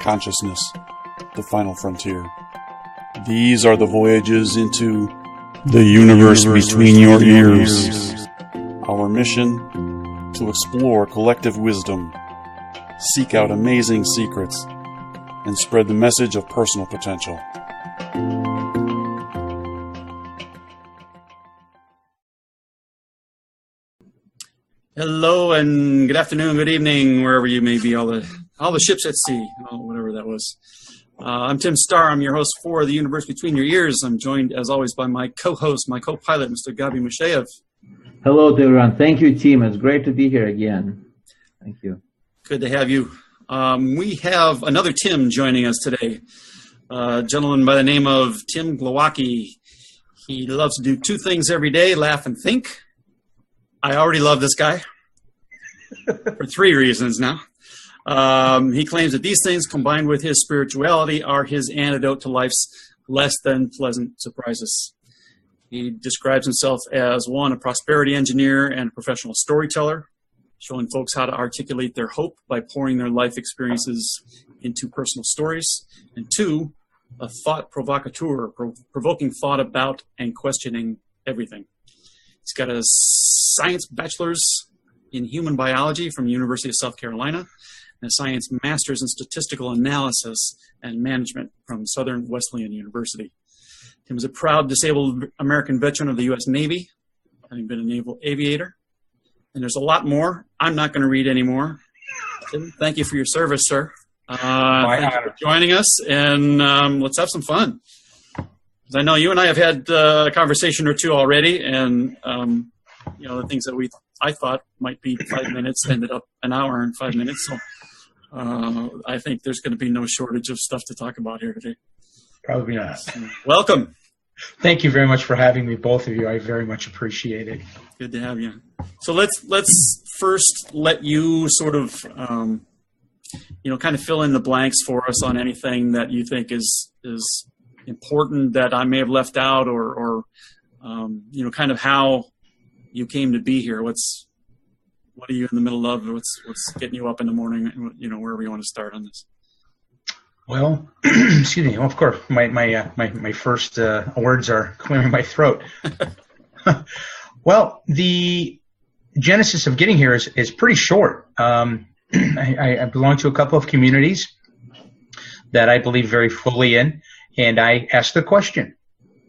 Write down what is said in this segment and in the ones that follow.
consciousness, the final frontier. These are the voyages into the universe between your ears. Our mission: to explore collective wisdom, seek out amazing secrets, and spread the message of personal potential. Hello and good afternoon, good evening, wherever you may be, all the ships at sea, whatever that was. I'm Tim Starr. I'm your host for The Universe Between Your Ears. I'm joined, as always, by my co-host, my co-pilot, Mr. Gabi Masheyev. Hello to everyone. Thank you, Tim. It's great to be here again. Thank you. Good to have you. We have another Tim joining us today, a gentleman by the name of Tim Glowacki. He loves to do two things every day: laugh and think. I already love this guy for three reasons now. He claims that these things, combined with his spirituality, are his antidote to life's less than pleasant surprises. He describes himself as, one, a prosperity engineer and a professional storyteller, showing folks how to articulate their hope by pouring their life experiences into personal stories. And two, a thought provocateur, provoking thought about and questioning everything. He's got a science bachelor's in human biology from the University of South Carolina and a science master's in statistical analysis and management from Southern Wesleyan University. Tim is a proud disabled American veteran of the U.S. Navy, having been a naval aviator. And there's a lot more. I'm not going to read anymore. Tim, thank you for your service, sir. Thank you for joining us, and let's have some fun. I know you and I have had a conversation or two already, and the things that I thought might be 5 minutes ended up an hour and 5 minutes. So I think there's going to be no shortage of stuff to talk about here today. Probably not. So, welcome. Thank you very much for having me, both of you. I very much appreciate it. Good to have you. So let's first let you sort of kind of fill in the blanks for us on anything that you think is important that I may have left out, or kind of how you came to be here. What are you in the middle of? What's getting you up in the morning? Wherever you want to start on this. Well, excuse me. Well, of course, my first words are clearing my throat. Well, the genesis of getting here is pretty short. I belong to a couple of communities that I believe very fully in. And I asked the question,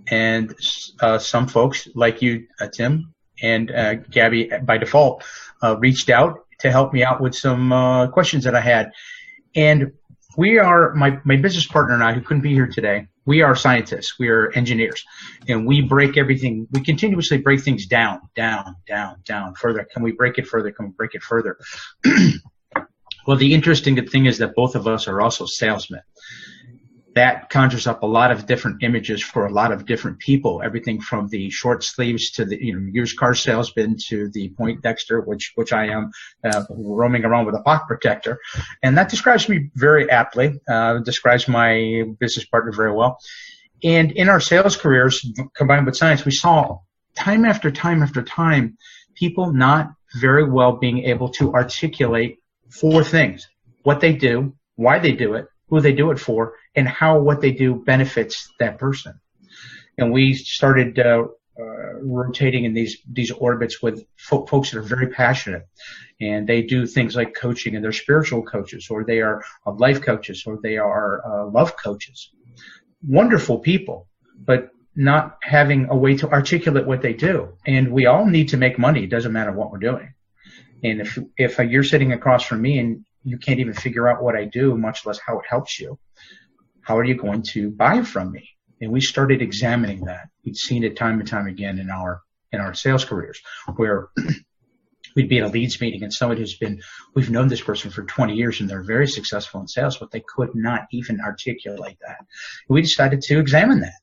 and some folks like you, Tim, and Gabby, by default, reached out to help me out with some questions that I had. And we are, my business partner and I, who couldn't be here today, we are scientists, we are engineers, and we break everything, we continuously break things down, further. Can we break it further? Can we break it further? Well, the interesting thing is that both of us are also salesmen. That conjures up a lot of different images for a lot of different people. Everything from the short sleeves to the used car salesman to the Poindexter, which I am, roaming around with a pocket protector, and that describes me very aptly. Describes my business partner very well. And in our sales careers, combined with science, we saw time after time after time people not very well being able to articulate four things: what they do, why they do it, who they do it for, and how what they do benefits that person. And we started rotating in these orbits with folks that are very passionate, and they do things like coaching, and they're spiritual coaches, or they are life coaches, or they are love coaches. Wonderful people, but not having a way to articulate what they do. And we all need to make money. It doesn't matter what we're doing. And if you're sitting across from me and you can't even figure out what I do, much less how it helps you, how are you going to buy from me? And we started examining that. We'd seen it time and time again in our sales careers, where we'd be at a leads meeting and somebody we've known this person for 20 years and they're very successful in sales, but they could not even articulate that. We decided to examine that.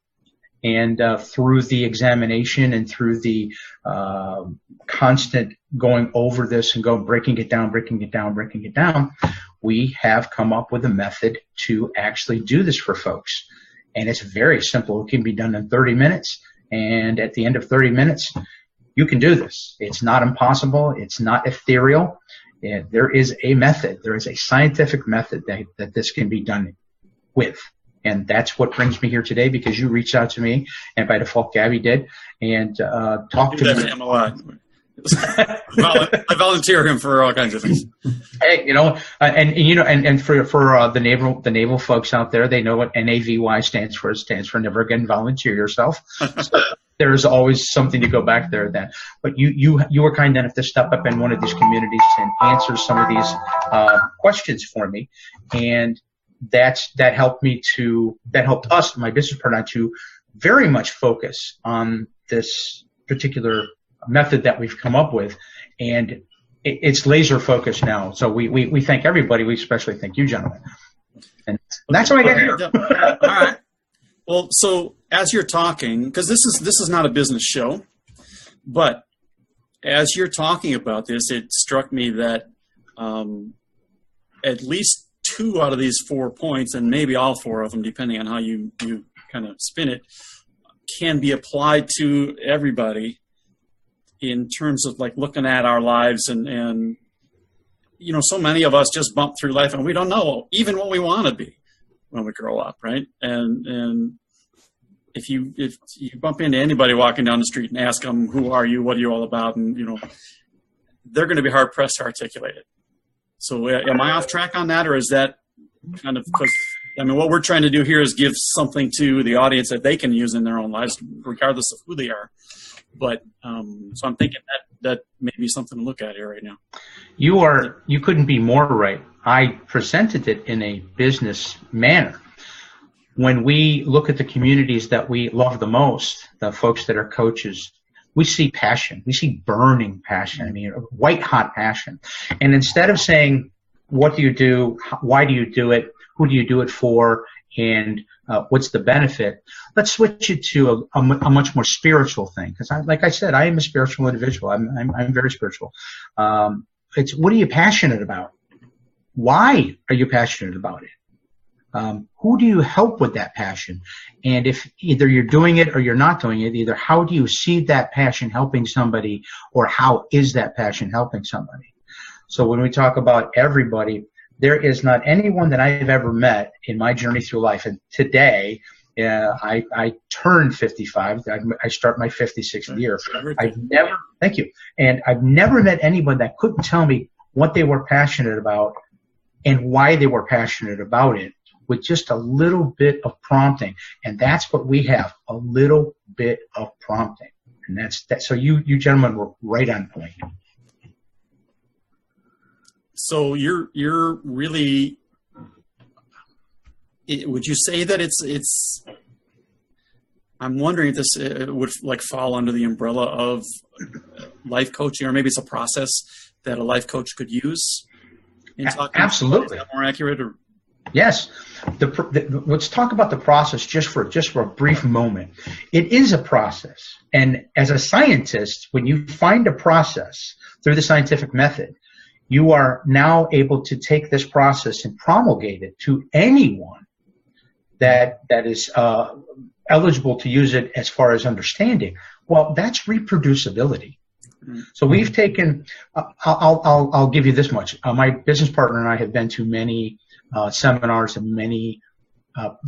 And through the examination and through the constant going over this and breaking it down, we have come up with a method to actually do this for folks. And it's very simple. It can be done in 30 minutes. And at the end of 30 minutes, you can do this. It's not impossible. It's not ethereal. And there is a method. There is a scientific method that this can be done with. And that's what brings me here today, because you reached out to me, and by default, Gabby did, and talked to me. Him a lot. I volunteer him for all kinds of things. Hey, and for the naval folks out there, they know what NAVY stands for. It stands for Never Again Volunteer Yourself. So there's always something to go back there then. But you were kind enough to step up in one of these communities and answer some of these questions for me, and that helped us, my business partner, to very much focus on this particular method that we've come up with, and it's laser focused now. So we thank everybody. We especially thank you, gentlemen. And that's why I got here. All right. Well, so as you're talking, because this is not a business show, but as you're talking about this, it struck me that at least 2 out of these 4 points, and maybe all 4 of them, depending on how you kind of spin it, can be applied to everybody in terms of like looking at our lives and so many of us just bump through life and we don't know even what we want to be when we grow up, right? And if you bump into anybody walking down the street and ask them, who are you, what are you all about, and they're going to be hard pressed to articulate it. So am I off track on that, or is that kind of, because what we're trying to do here is give something to the audience that they can use in their own lives, regardless of who they are. But so I'm thinking that may be something to look at here right now. You couldn't be more right. I presented it in a business manner. When we look at the communities that we love the most, the folks that are coaches, we see passion. We see burning passion. White hot passion. And instead of saying, what do you do? Why do you do it? Who do you do it for? And what's the benefit? Let's switch it to a much more spiritual thing. Because like I said, I am a spiritual individual. I'm very spiritual. It's, what are you passionate about? Why are you passionate about it? Who do you help with that passion? And if either you're doing it or you're not doing it, either how do you see that passion helping somebody, or how is that passion helping somebody? So when we talk about everybody, there is not anyone that I've ever met in my journey through life. And today, I turned 55. I start my 56th year. Thank you. And I've never met anyone that couldn't tell me what they were passionate about and why they were passionate about it, with just a little bit of prompting. And that's what we have, a little bit of prompting. And that's that. So you gentlemen were right on point. So you're really, would you say that it's I'm wondering if this would like fall under the umbrella of life coaching, or maybe it's a process that a life coach could use in talking. Absolutely. Is that more accurate? Or? Yes. Let's talk about the process just for a brief moment. It is a process. And as a scientist, when you find a process through the scientific method, you are now able to take this process and promulgate it to anyone that is eligible to use it as far as understanding. Well, that's reproducibility. So we've taken, I'll give you this much. My business partner and I have been to many seminars and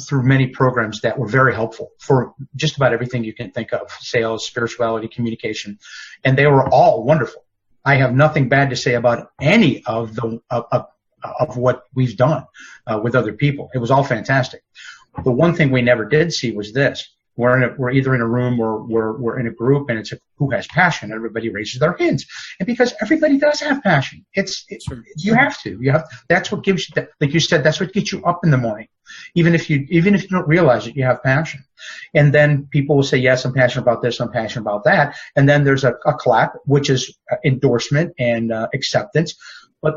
through many programs that were very helpful for just about everything you can think of: sales, spirituality, communication, and they were all wonderful. I have nothing bad to say about any of what we've done with other people. It was all fantastic. The one thing we never did see was this. We're either in a room or we're in a group, and it's who has passion. Everybody raises their hands, and because everybody does have passion, you have to. That's what gives you, like you said, that's what gets you up in the morning, even if you don't realize it, you have passion. And then people will say, yes, I'm passionate about this, I'm passionate about that, and then there's a clap, which is endorsement and acceptance. But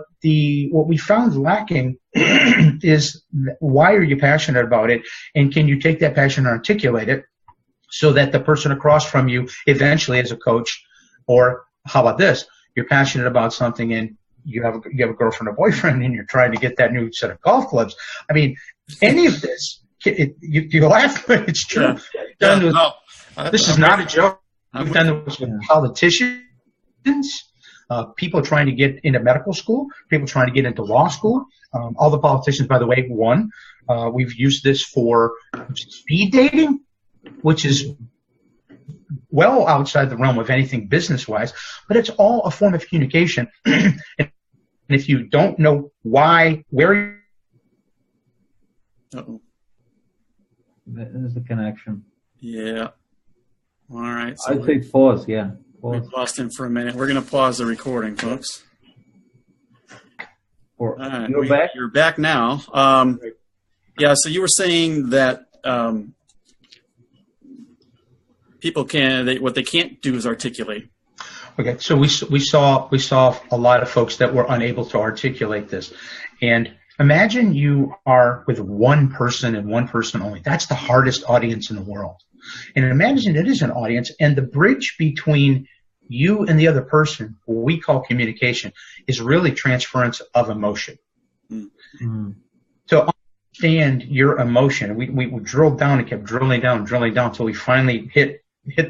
what we found lacking is, why are you passionate about it, and can you take that passion and articulate it so that the person across from you eventually is a coach? Or how about this? You're passionate about something and you have a girlfriend or boyfriend and you're trying to get that new set of golf clubs. I mean, any of this, you laugh, but it's true. This is not a joke. We've done this with politicians. people trying to get into medical school, people trying to get into law school. All the politicians, by the way, won. We've used this for speed dating, which is well outside the realm of anything business-wise, but it's all a form of communication. And if you don't know why, where... Uh-oh. There's the connection. Yeah. All right. So I'd say pause, yeah. we Pause. lost him for a minute. We're going to pause the recording, folks. Or, All right, you're back? You're back now. Yeah, so you were saying that people what they can't do is articulate. Okay, so we saw a lot of folks that were unable to articulate this. And imagine you are with one person and one person only. That's the hardest audience in the world. And imagine it is an audience, and the bridge between you and the other person, what we call communication, is really transference of emotion. Mm-hmm. To understand your emotion, we drilled down and kept drilling down until we finally hit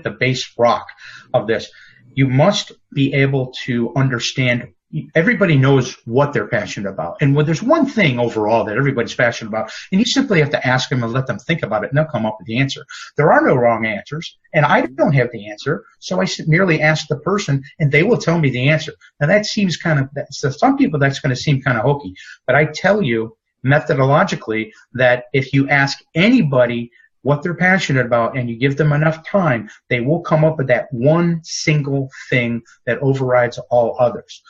the base rock of this. You must be able to understand. Everybody knows what they're passionate about. And when there's one thing overall that everybody's passionate about, and you simply have to ask them and let them think about it, and they'll come up with the answer. There are no wrong answers, and I don't have the answer, so I merely ask the person, and they will tell me the answer. Now, that seems to some people, that's going to seem kind of hokey, but I tell you methodologically that if you ask anybody what they're passionate about and you give them enough time, they will come up with that one single thing that overrides all others.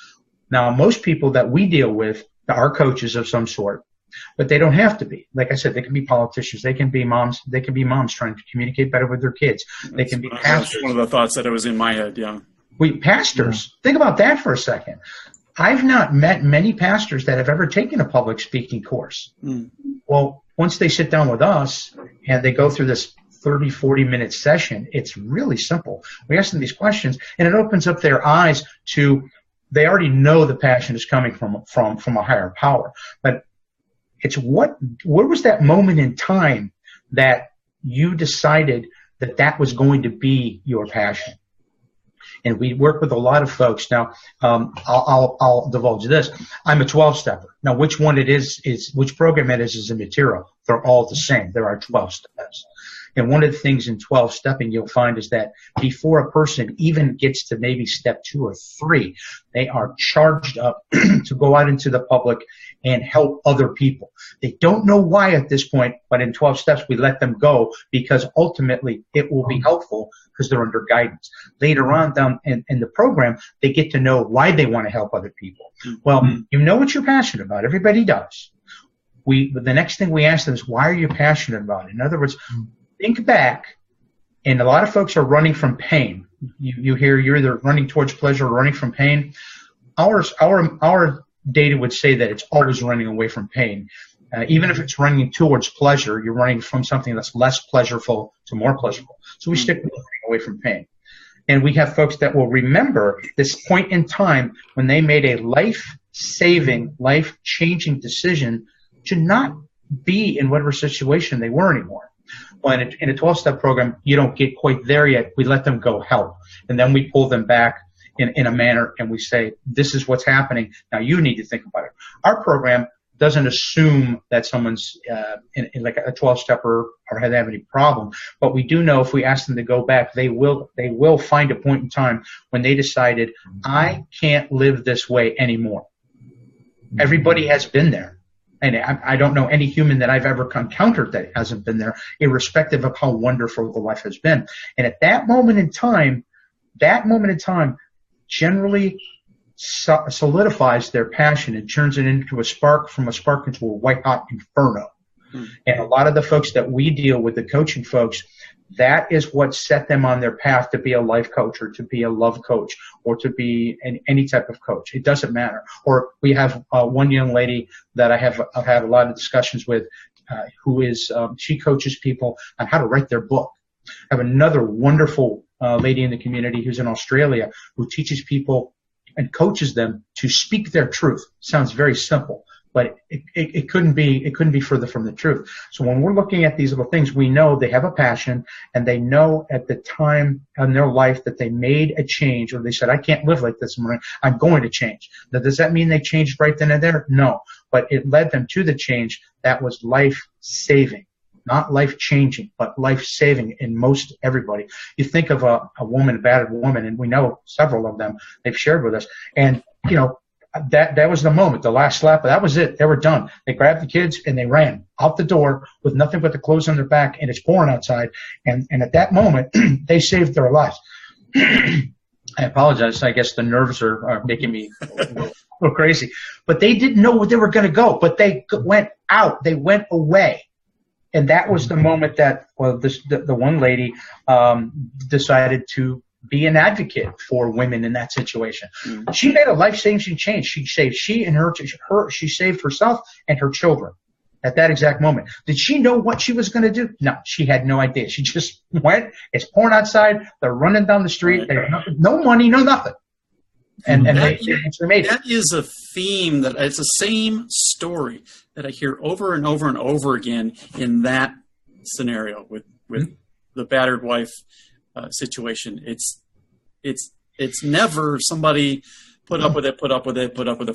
Now, most people that we deal with are coaches of some sort, but they don't have to be. Like I said, they can be politicians. They can be moms. They can be moms trying to communicate better with their kids. They can be pastors. That's one of the thoughts that was in my head, yeah. Pastors. Yeah. Think about that for a second. I've not met many pastors that have ever taken a public speaking course. Mm. Well, once they sit down with us and they go through this 30, 40-minute session, it's really simple. We ask them these questions, and it opens up their eyes to... They already know the passion is coming from a higher power, but it's where was that moment in time that you decided that was going to be your passion? And we work with a lot of folks. Now, I'll divulge this. I'm a 12-stepper. Now, which one it is which program it is immaterial. They're all the same. There are 12 steps. And one of the things in 12-stepping you'll find is that before a person even gets to maybe step 2 or 3, they are charged up to go out into the public and help other people. They don't know why at this point, but in 12 steps we let them go because ultimately it will be helpful because they're under guidance. Later on down in the program, they get to know why they want to help other people. Well, you know what you're passionate about. Everybody does. The next thing we ask them is, why are you passionate about it? In other words, think back, and a lot of folks are running from pain. You hear you're either running towards pleasure or running from pain. Our data would say that it's always running away from pain. Even if it's running towards pleasure, you're running from something that's less pleasurable to more pleasurable. So we stick with running away from pain. And we have folks that will remember this point in time when they made a life-saving, life-changing decision to not be in whatever situation they were anymore. Well, in a 12-step program, you don't get quite there yet. We let them go help. And then we pull them back in a manner and we say, this is what's happening. Now you need to think about it. Our program doesn't assume that someone's in like a 12-stepper or have any problem. But we do know if we ask them to go back, they will find a point in time when they decided, I can't live this way anymore. Everybody has been there. And I don't know any human that I've ever encountered that hasn't been there, irrespective of how wonderful the life has been. And at that moment in time generally solidifies their passion and turns it into a spark, from a spark into a white-hot inferno. And a lot of the folks that we deal with, the coaching folks, that is what set them on their path to be a life coach or to be a love coach or to be any type of coach. It doesn't matter. Or we have one young lady that I've had a lot of discussions with who is she coaches people on how to write their book. I have another wonderful lady in the community who's in Australia who teaches people and coaches them to speak their truth. Sounds very simple, but it couldn't be further from the truth. So when we're looking at these little things, we know they have a passion, and they know at the time in their life that they made a change, or they said, I can't live like this anymore. I'm going to change. Now, does that mean they changed right then and there? No, but it led them to the change that was life-saving. Not life-changing, but life-saving in most everybody. You think of a woman, a battered woman, and we know several of them they've shared with us. And, that was the moment, the last slap. That was it. They were done. They grabbed the kids and they ran out the door with nothing but the clothes on their back, and it's pouring outside. And at that moment, they saved their lives. I apologize. I guess the nerves are making me a little crazy. But they didn't know where they were going to go, but they went out. They went away. And that was the moment that, the one lady decided to be an advocate for women in that situation. Mm-hmm. She made a life-saving change. She saved herself and her children at that exact moment. Did she know what she was going to do? No, she had no idea. She just went. It's pouring outside. They're running down the street. They have no money, no nothing. And they made it. That is a theme it's the same story that I hear over and over and over again in that scenario with mm-hmm. the battered wife situation. It's never somebody put up with it,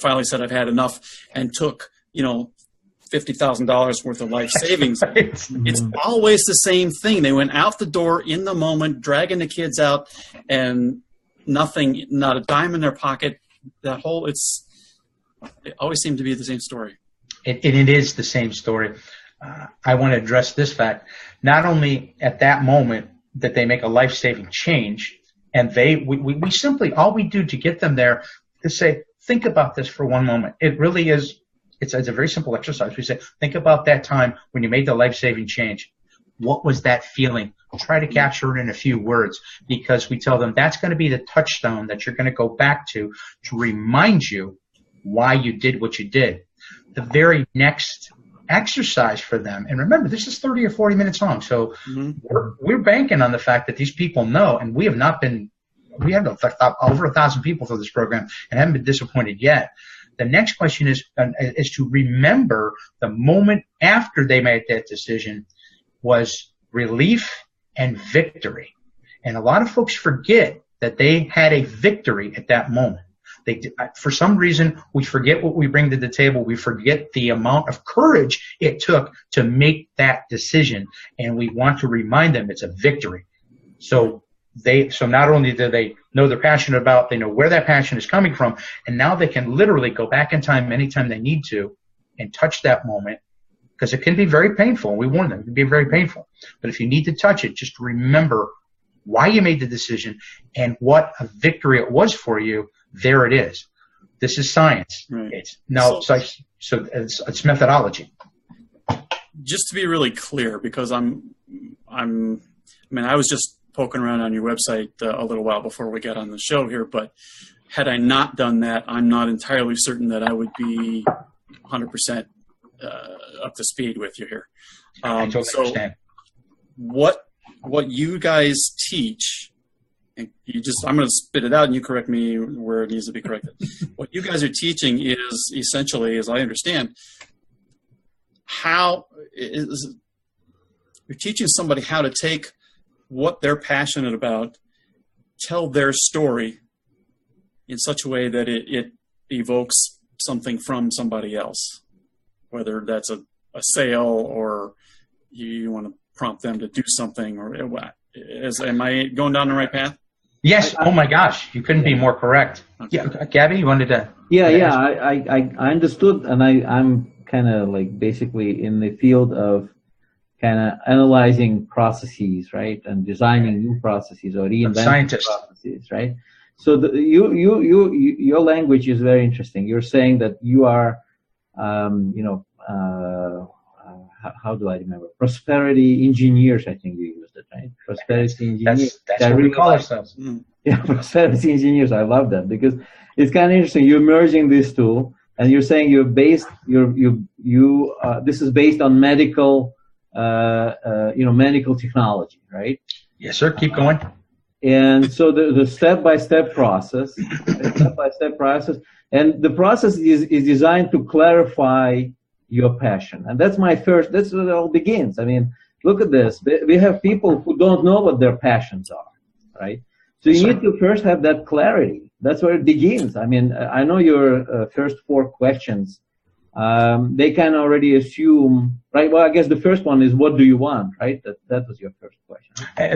finally said I've had enough, and took $50,000 worth of life savings. It's always the same thing. They went out the door in the moment, dragging the kids out, and nothing, not a dime in their pocket. It always seemed to be the same story. It is the same story. I want to address this fact. Not only at that moment that they make a life-saving change, and we simply, all we do to get them there is say, think about this for one moment. It really is, it's a very simple exercise. We say, think about that time when you made the life-saving change. What was that feeling? Try to capture it in a few words, because we tell them that's going to be the touchstone that you're going to go back to remind you why you did what you did. The very next exercise for them, and remember, this is 30 or 40 minutes long, so mm-hmm. we're banking on the fact that these people know, and we have over 1,000 people for this program and haven't been disappointed yet. The next question is to remember the moment after they made that decision was relief and victory. And a lot of folks forget that they had a victory at that moment. For some reason, we forget what we bring to the table. We forget the amount of courage it took to make that decision, and we want to remind them it's a victory. So not only do they know they're passionate about, they know where that passion is coming from, and now they can literally go back in time anytime they need to and touch that moment, because it can be very painful. We warn them it can be very painful. But if you need to touch it, just remember why you made the decision and what a victory it was for you. There it is. This is science. Right. It's methodology. Just to be really clear, because I was just poking around on your website a little while before we got on the show here, but had I not done that, I'm not entirely certain that I would be 100% up to speed with you here. I totally understand. What you guys teach, and I'm going to spit it out and you correct me where it needs to be corrected. What you guys are teaching is essentially, as I understand, you're teaching somebody how to take what they're passionate about, tell their story in such a way that it evokes something from somebody else, whether that's a sale or you want to prompt them to do something, or am I going down the right path? Yes. Oh my gosh, you couldn't be more correct. Okay. Yeah, Gabby, you wanted to? Yeah. I understood, and I'm kind of like basically in the field of kind of analyzing processes, right, and designing new processes or reinventing processes, right. So your language is very interesting. You're saying that you are, how do I remember? Prosperity engineers, I think you used it, right? Prosperity engineers. That's what we call ourselves. Yeah, prosperity engineers. I love that because it's kind of interesting. You're merging these two, and you're saying this is based on medical, medical technology, right? Yes, sir. Keep going. And so the step-by-step process, and the process is designed to clarify your passion. And that's where it all begins. I mean, look at this. We have people who don't know what their passions are, right? So you need to first have that clarity. That's where it begins. I mean, I know your first 4 questions, they can already assume, right? Well, I guess the first one is, what do you want, right? That was your first question.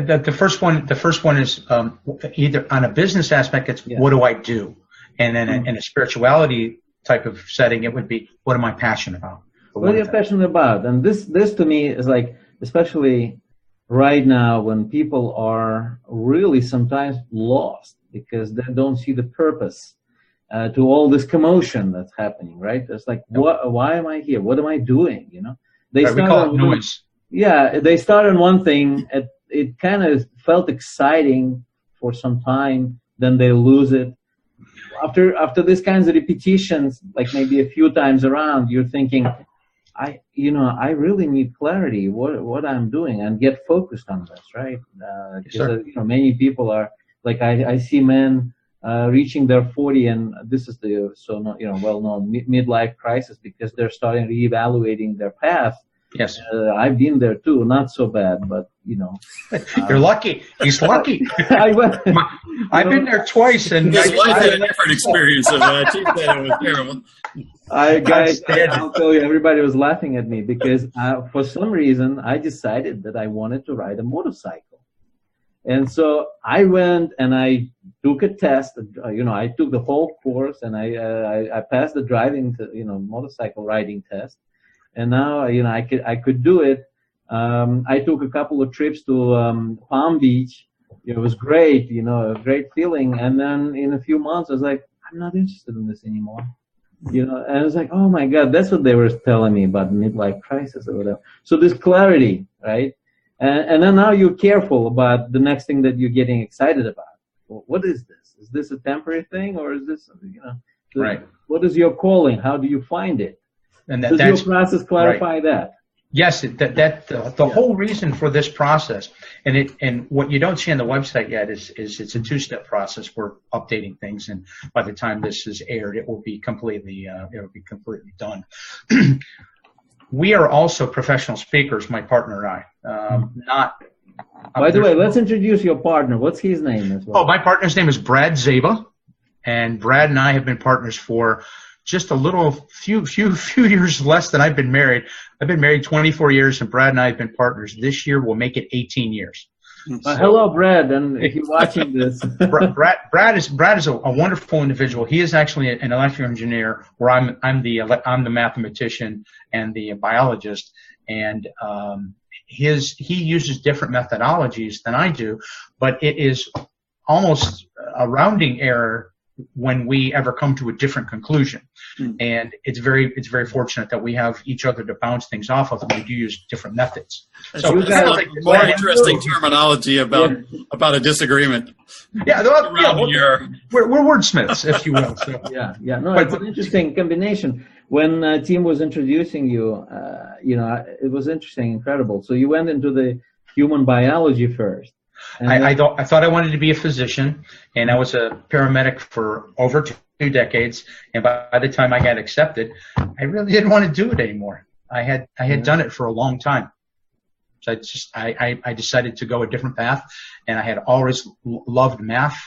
The first one is either on a business aspect, it's what do I do? And then in a spirituality type of setting, it would be, what am I passionate about? What are you passionate about? And this to me is like, especially right now when people are really sometimes lost because they don't see the purpose to all this commotion that's happening, right? It's like, why am I here? What am I doing? You know, we call it noise. Yeah, they start on one thing. It kind of felt exciting for some time, then they lose it. After these kinds of repetitions, like maybe a few times around, you're thinking, I really need clarity what I'm doing and get focused on this, right? Because many people are like, I see men reaching their 40, and this is the well-known midlife crisis because they're starting reevaluating their path. Yes, I've been there too. Not so bad, but you're lucky. He's lucky. I've been there twice, and his wife had a different experience of that. She said it was terrible. I'll tell you, everybody was laughing at me because for some reason I decided that I wanted to ride a motorcycle, and so I went and I took a test. I took the whole course, and I passed the driving, motorcycle riding test. And now, I could do it. I took a couple of trips to Palm Beach. It was great, a great feeling. And then in a few months, I was like, I'm not interested in this anymore. And I was like, oh my God, that's what they were telling me about midlife crisis or whatever. So this clarity, right? And then now you're careful about the next thing that you're getting excited about. Well, what is this? Is this a temporary thing, or is this, right? What is your calling? How do you find it? And does your process clarify that? Yes, the whole reason for this process, and what you don't see on the website yet is it's a 2-step process. We're updating things, and by the time this is aired, it will be completely done. We are also professional speakers, my partner and I. By the way, let's introduce your partner. What's his name as well? Oh, my partner's name is Brad Zaba, and Brad and I have been partners for just a few years less than I've been married. I've been married 24 years, and Brad and I have been partners. This year will make it 18 years. Hello, Brad, and if you're watching this. Brad is a wonderful individual. He is actually an electrical engineer, where I'm the mathematician and the biologist, and he uses different methodologies than I do, but it is almost a rounding error when we ever come to a different conclusion. And it's very fortunate that we have each other to bounce things off of, and we do use different methods. So more interesting terminology about a disagreement. Yeah, we're wordsmiths, if you will. So. Yeah. No, it's an interesting combination. When Tim was introducing you, it was interesting, incredible. So you went into the human biology first. I thought I wanted to be a physician, and I was a paramedic for over 2 decades. And by the time I got accepted, I really didn't want to do it anymore. I had done it for a long time, so I decided to go a different path. And I had always loved math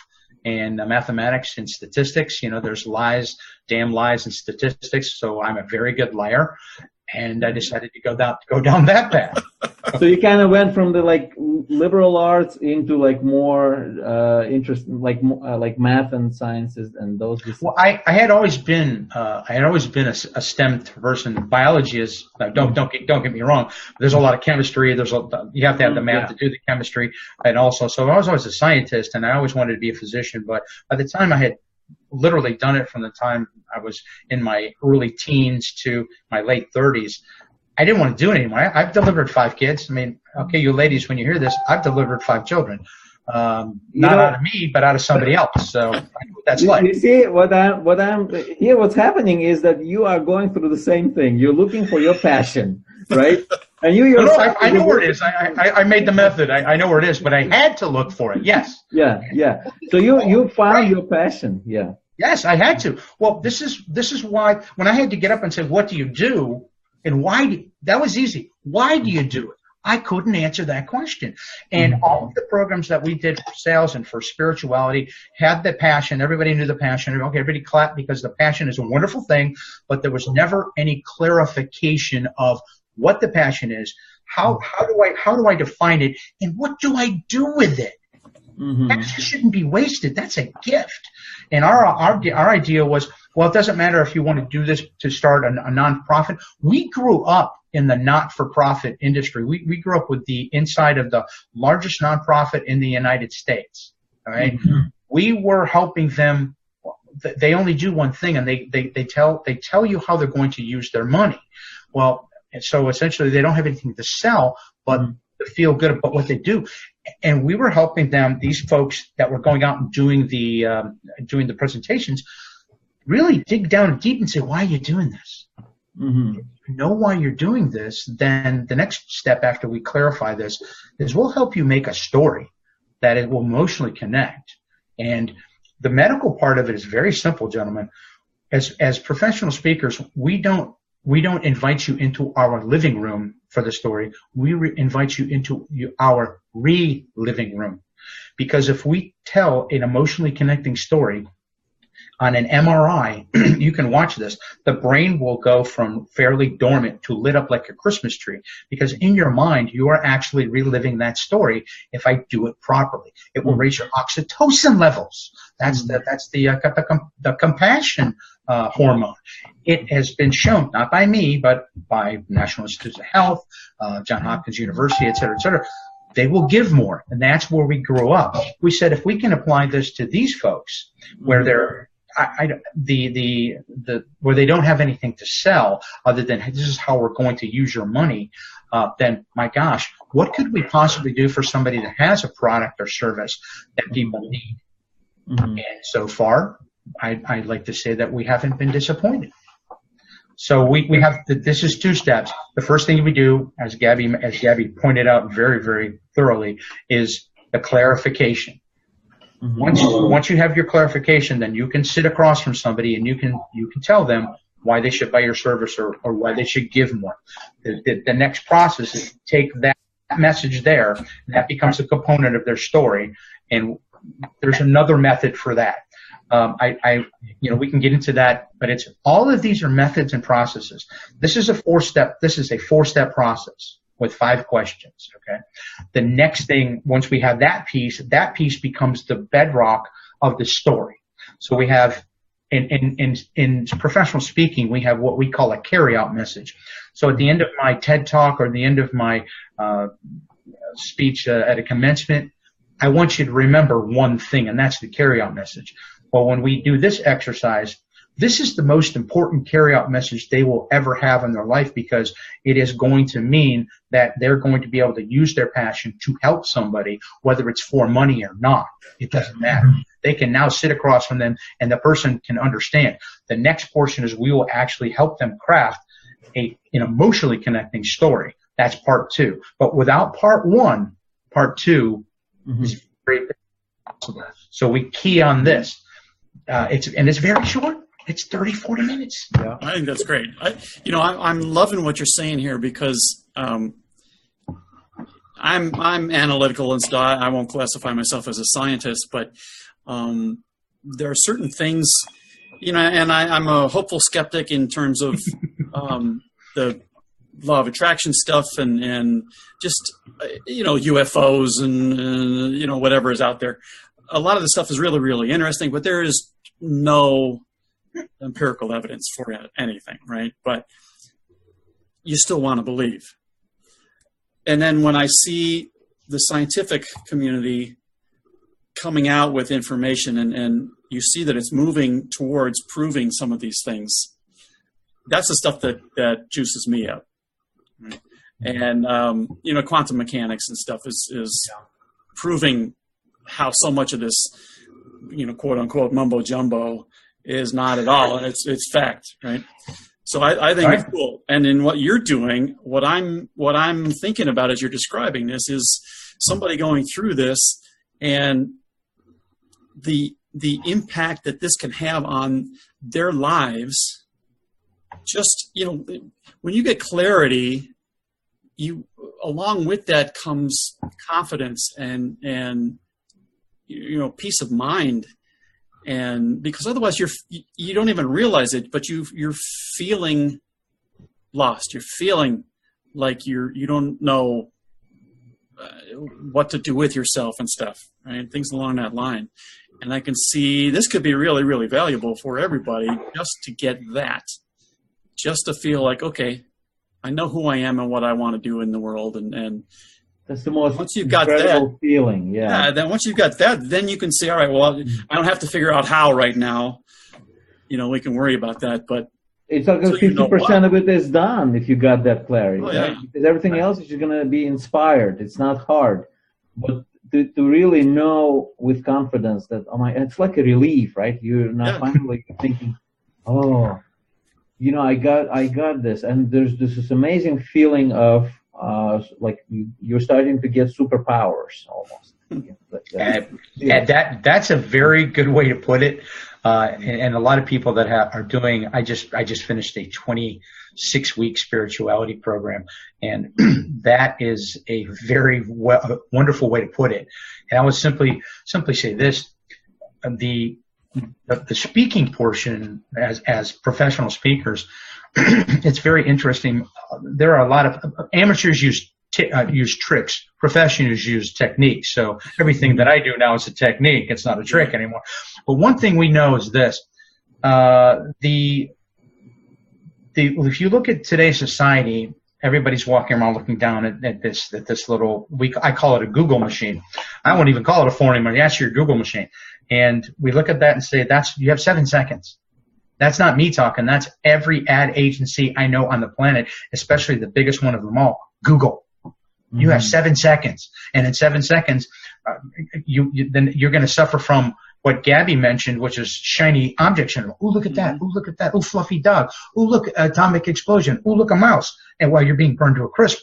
and mathematics and statistics. There's damn lies in statistics. So I'm a very good liar. And I decided to go down that path. So you kind of went from the liberal arts into more interest, like math and sciences and those. Well, I had always been a STEM person. Biology is don't get me wrong. There's a lot of chemistry. You have to have the math to do the chemistry, and also so I was always a scientist, and I always wanted to be a physician. But by the time I had literally done it from the time I was in my early teens to my late 30s, I didn't want to do it anymore. I've delivered 5 kids. I mean, okay, you ladies, when you hear this, I've delivered 5 children. Not out of me, but out of somebody else. So that's like. You see, what's happening is that you are going through the same thing. You're looking for your passion. right? And you No, yourself, I know where it is. I made the method. I know where it is, but I had to look for it. Yes. Yeah. So you found your passion. Yeah. Yes, I had to. Well, this is why when I had to get up and say, "What do you do?" and why, that was easy. Why do you do it? I couldn't answer that question. And all of the programs that we did for sales and for spirituality had the passion. Everybody knew the passion. Okay, everybody clapped because the passion is a wonderful thing, but there was never any clarification of what the passion is. How do I define it, and what do I do with it? That shouldn't be wasted. That's a gift. And our idea was, well, it doesn't matter if you want to do this to start a nonprofit. We grew up in the not-for-profit industry. We grew up with the inside of the largest nonprofit in the United States. All right, we were helping them. They only do one thing, and they tell you how they're going to use their money. Well, and so essentially they don't have anything to sell, but to feel good about what they do. And we were helping them, these folks that were going out and doing the presentations, really dig down deep and say, why are you doing this? If you know why you're doing this, then the next step after we clarify this is we'll help you make a story that it will emotionally connect. And the medical part of it is very simple, gentlemen. As professional speakers, we don't invite you into our living room for the story. We invite you into our re-living room. Because if we tell an emotionally connecting story on an MRI, you can watch this, the brain will go from fairly dormant to lit up like a Christmas tree. Because in your mind, you are actually reliving that story if I do it properly. It will raise your oxytocin levels. That's the compassion hormone. It has been shown, not by me, but by National Institutes of Health, Johns Hopkins University, et cetera, et cetera. They will give more, and that's where we grew up. We said if we can apply this to these folks, where they're where they don't have anything to sell other than this is how we're going to use your money, then my gosh, what could we possibly do for somebody that has a product or service that people need? And so far, I'd like to say that we haven't been disappointed. So we have this is two steps. The first thing we do, as Gabby pointed out very, very thoroughly, is the clarification. Once you have your clarification, then you can sit across from somebody and you can tell them why they should buy your service or why they should give more. The next process is to take that message there, and that becomes a component of their story. And there's another method for that. We can get into that, but it's all of these are methods and processes. This is a four-step process with 5 questions. Okay. The next thing, once we have that piece becomes the bedrock of the story. So we have, in professional speaking, we have what we call a carry-out message. So at the end of my TED Talk or the end of my speech at a commencement, I want you to remember one thing, and that's the carry-out message. Well, when we do this exercise, this is the most important carry-out message they will ever have in their life, because it is going to mean that they're going to be able to use their passion to help somebody, whether it's for money or not. It doesn't matter. They can now sit across from them, and the person can understand. The next portion is we will actually help them craft an emotionally connecting story. That's part 2. But without part 1, part 2 is very possible. So we key on this. It's very short. It's 30, 40 minutes. Yeah. I think that's great. I'm loving what you're saying here, because I'm analytical and stuff. I won't classify myself as a scientist, but there are certain things, and I'm a hopeful skeptic in terms of the law of attraction stuff and just UFOs and whatever is out there. A lot of the stuff is really, really interesting, but there is no empirical evidence for anything, right? But you still want to believe. And then when I see the scientific community coming out with information and you see that it's moving towards proving some of these things, that's the stuff that juices me up. Right? And, quantum mechanics and stuff is proving how so much of this, quote unquote, mumbo jumbo is not at all. And it's fact, right? So I think it's cool. And in what you're doing, what I'm thinking about as you're describing this is somebody going through this and the impact that this can have on their lives. Just, when you get clarity, along with that comes confidence and peace of mind. And because otherwise you don't even realize it, but you're feeling lost. You're feeling like you don't know what to do with yourself and stuff, right? Things along that line. And I can see this could be really, really valuable for everybody just to get that, just to feel like, okay, I know who I am and what I want to do in the world. And that's the most once you've got that feeling. Yeah. Then once you've got that, then you can say, all right, well, I don't have to figure out how right now. We can worry about that, but it's like 50% of it is done if you got that clarity. Oh, yeah. Right? Because everything else is just going to be inspired. It's not hard, but to really know with confidence that it's like a relief, right? You're now finally thinking, I got this, and there's this amazing feeling of like you're starting to get superpowers almost. That's a very good way to put it. And a lot of people that are doing, I just finished a 26-week spirituality program, and that is a very wonderful way to put it. And I would simply say this: the speaking portion as professional speakers, it's very interesting. There are a lot of amateurs use tricks. Professionals use techniques. So everything that I do now is a technique. It's not a trick anymore. But one thing we know is this: if you look at today's society, everybody's walking around looking down at this little. I call it a Google machine. I won't even call it a phone anymore. That's your Google machine. And we look at that and say, you have 7 seconds. That's not me talking. That's every ad agency I know on the planet, especially the biggest one of them all, Google. You have 7 seconds, and in 7 seconds, then you're going to suffer from what Gabby mentioned, which is shiny object syndrome. Ooh, look at that! Ooh, look at that! Ooh, fluffy dog! Ooh, look, atomic explosion! Ooh, look, a mouse! And while you're being burned to a crisp.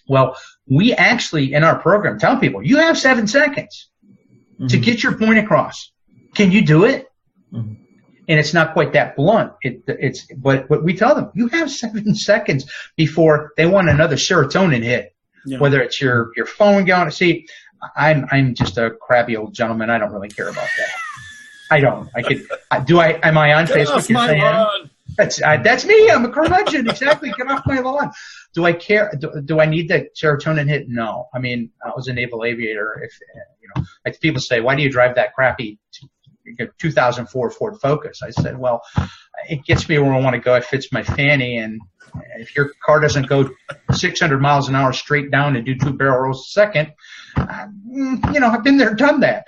Well, we actually in our program tell people you have 7 seconds to get your point across. Can you do it? And it's not quite that blunt. But we tell them you have 7 seconds before they want another serotonin hit. Yeah. Whether it's your phone going. See, I'm just a crabby old gentleman. I don't really care about that. I don't. Am I on Facebook? Get off my lawn. That's me. I'm a curmudgeon. Exactly. Get off my lawn. Do I care? Do I need the serotonin hit? No. I mean, I was a naval aviator. If people say, why do you drive that crappy 2004 Ford Focus? I said, well, it gets me where I want to go. It fits my fanny, and if your car doesn't go 600 miles an hour straight down and do 2 barrel rolls a second, I've been there, done that.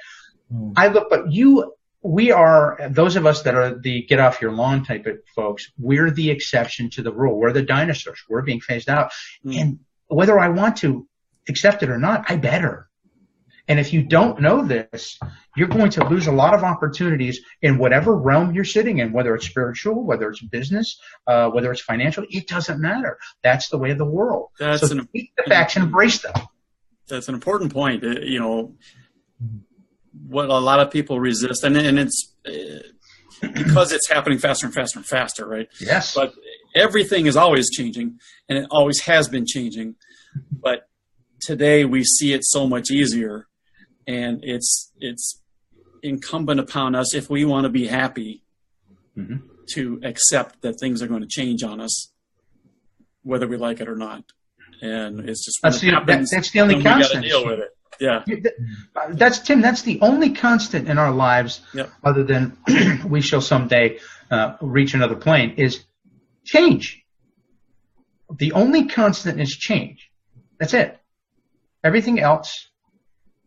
We are, those of us that are the get off your lawn type of folks, we're the exception to the rule. We're the dinosaurs. We're being phased out. And whether I want to accept it or not, I better. And if you don't know this, you're going to lose a lot of opportunities in whatever realm you're sitting in, whether it's spiritual, whether it's business, whether it's financial. It doesn't matter. That's the way of the world. So take the facts and embrace them. That's an important point. What a lot of people resist, and it's because it's happening faster and faster and faster, right? Yes. But everything is always changing, and it always has been changing. But today we see it so much easier. And it's incumbent upon us, if we want to be happy, to accept that things are going to change on us, whether we like it or not. And it's just that's the only constant. We got to deal with it. Yeah. That's Tim. That's the only constant in our lives, other than we shall someday reach another plane, is change. The only constant is change. That's it. Everything else.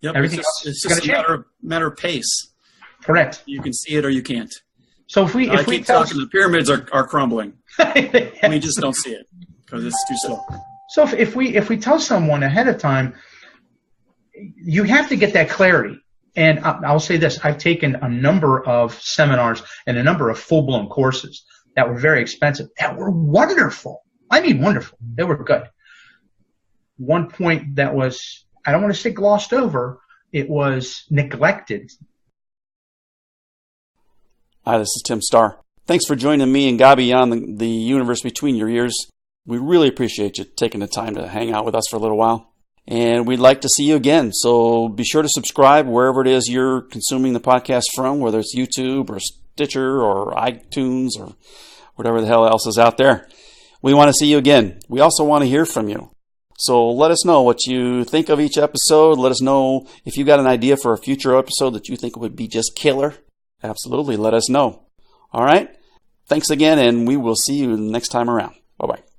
Yep, it's just a matter of pace. Correct. You can see it or you can't. So if we keep talking, the pyramids are crumbling. We just don't see it because it's too slow. So if we tell someone ahead of time, you have to get that clarity. And I'll say this: I've taken a number of seminars and a number of full-blown courses. that were very expensive, that were wonderful. I mean, wonderful. They were good. One point that was, I don't want to say glossed over, it was neglected. Hi, this is Tim Starr. Thanks for joining me and Gabi on the universe between your ears. We really appreciate you taking the time to hang out with us for a little while. And we'd like to see you again. So be sure to subscribe wherever it is you're consuming the podcast from, whether it's YouTube or Stitcher or iTunes or whatever the hell else is out there. We want to see you again. We also want to hear from you. So let us know what you think of each episode. Let us know if you got an idea for a future episode that you think would be just killer. Absolutely, let us know. All right? Thanks again, and we will see you next time around. Bye-bye.